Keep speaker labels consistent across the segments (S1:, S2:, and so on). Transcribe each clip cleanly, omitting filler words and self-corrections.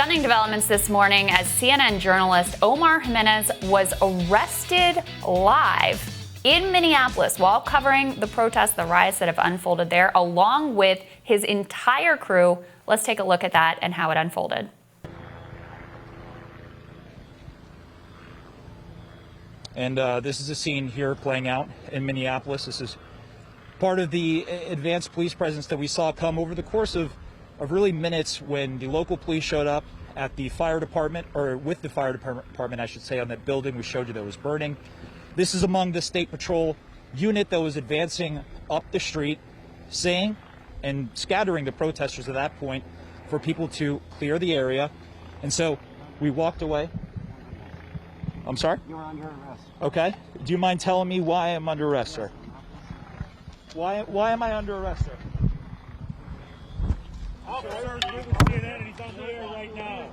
S1: Stunning developments this morning as CNN journalist Omar Jimenez was arrested live in Minneapolis while covering the protests, the riots that have unfolded there, along with his entire crew. Let's take a look at that and how it unfolded.
S2: And this is a scene here playing out in Minneapolis. This is part of the advanced police presence that we saw come over the course of really minutes when the local police showed up at the fire department, or with the fire department, I should say, on that building we showed you that was burning. This is among the state patrol unit that was advancing up the street, saying and scattering the protesters at that point for people to clear the area. And so we walked away. I'm sorry?
S3: You were under arrest.
S2: Okay. Do you mind telling me why I'm under arrest, sir? Why am I under arrest, sir?
S4: Officer is with CNN and he's on the air right now.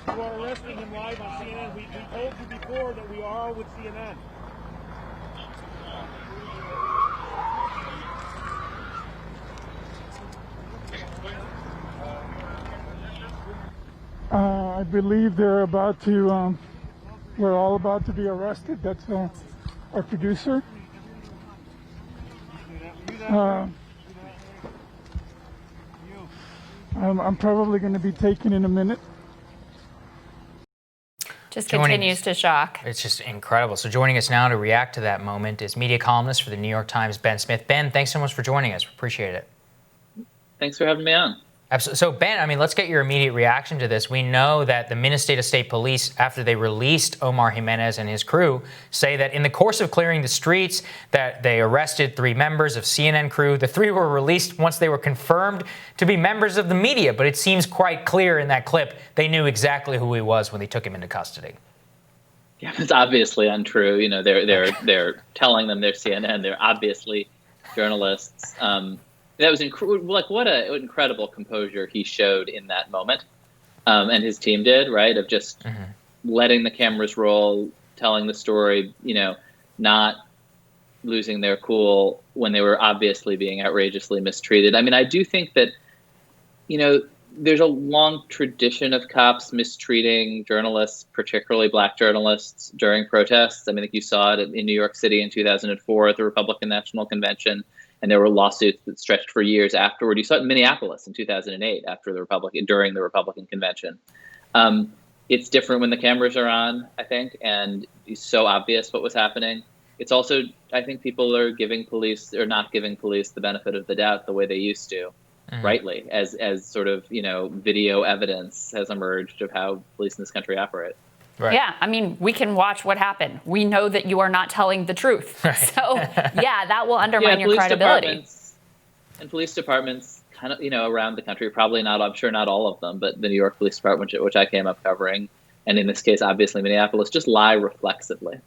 S4: You are arresting him live on CNN. We told you before that we are with CNN.
S3: I believe they're about to, we're all about to be arrested. That's our producer. I'm probably going to be taken in a minute.
S1: Just continues to shock.
S5: It's just incredible. So joining us now to react to that moment is media columnist for the New York Times, Ben Smith. Ben, thanks so much for joining us. We appreciate it.
S6: Thanks for having me on.
S5: Absolutely. So Ben, I mean, let's get your immediate reaction to this. We know that the Minnesota State Police, after they released Omar Jimenez and his crew, say that in the course of clearing the streets, that they arrested 3 members of CNN crew. The 3 were released once they were confirmed to be members of the media, but it seems quite clear in that clip they knew exactly who he was when they took him into custody.
S6: Yeah, it's obviously untrue. You know, they're telling them they're CNN. They're obviously journalists. That was what an incredible composure he showed in that moment, and his team did, right? Of just letting the cameras roll, telling the story, you know, not losing their cool when they were obviously being outrageously mistreated. I mean, I do think that, you know, there's a long tradition of cops mistreating journalists, particularly black journalists, during protests. I mean, I think you saw it in New York City in 2004 at the Republican National Convention. And there were lawsuits that stretched for years afterward. You saw it in Minneapolis in 2008 during the Republican convention. It's different when the cameras are on, I think, and it's so obvious what was happening. It's also, I think people are not giving police the benefit of the doubt the way they used to, rightly, as sort of, you know, video evidence has emerged of how police in this country operate.
S1: Right. Yeah, I mean, we can watch what happened. We know that you are not telling the truth. Right. So, yeah, that will undermine your credibility.
S6: And police departments kind of, you know, around the country, probably not, I'm sure not all of them, but the New York Police Department, which I came up covering, and in this case, obviously Minneapolis, just lie reflexively.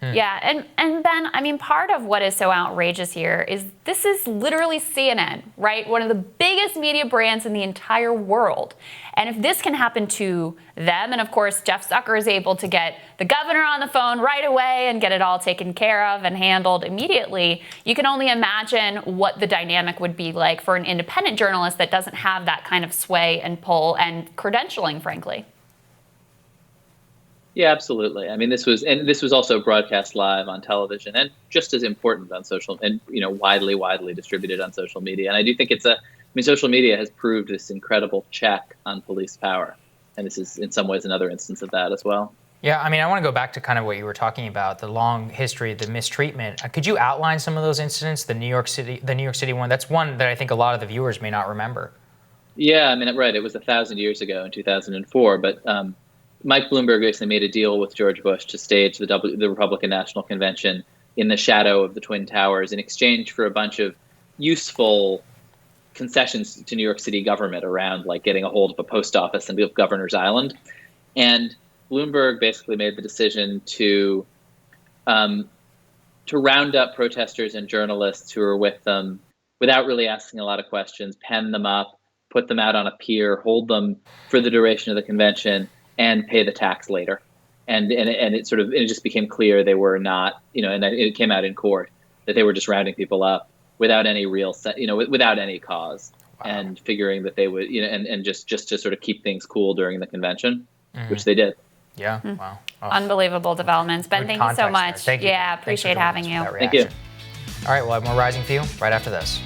S1: Yeah, and Ben, I mean, part of what is so outrageous here is this is literally CNN, right? One of the biggest media brands in the entire world. And if this can happen to them, and of course, Jeff Zucker is able to get the governor on the phone right away and get it all taken care of and handled immediately, you can only imagine what the dynamic would be like for an independent journalist that doesn't have that kind of sway and pull and credentialing, frankly.
S6: Yeah, absolutely. I mean, this was also broadcast live on television and just as important on social and, you know, widely distributed on social media. And I do think social media has proved this incredible check on police power. And this is in some ways another instance of that as well.
S5: Yeah, I mean, I want to go back to kind of what you were talking about, the long history, the mistreatment. Could you outline some of those incidents, the New York City one? That's one that I think a lot of the viewers may not remember.
S6: Yeah, I mean, right. It was 1,000 years ago in 2004, but Mike Bloomberg basically made a deal with George Bush to stage the Republican National Convention in the shadow of the Twin Towers in exchange for a bunch of useful concessions to New York City government around, like, getting a hold of a post office and Governor's Island. And Bloomberg basically made the decision to round up protesters and journalists who were with them without really asking a lot of questions, pen them up, put them out on a pier, hold them for the duration of the convention, and pay the tax later. And it just became clear they were not, you know, and it came out in court that they were just rounding people up without any real, without any cause. and figuring that they would, and just to sort of keep things cool during the convention, which they did.
S5: Yeah. Wow. Oh.
S1: Unbelievable developments. Ben,
S5: Good
S1: thank you so
S5: context there.
S1: much.
S5: Thank you.
S1: Yeah,
S5: Thanks for
S1: appreciate
S5: joining
S1: having
S5: us for
S1: you.
S5: that
S6: Thank you.
S5: reaction. All right, we'll have more Rising for you right after this.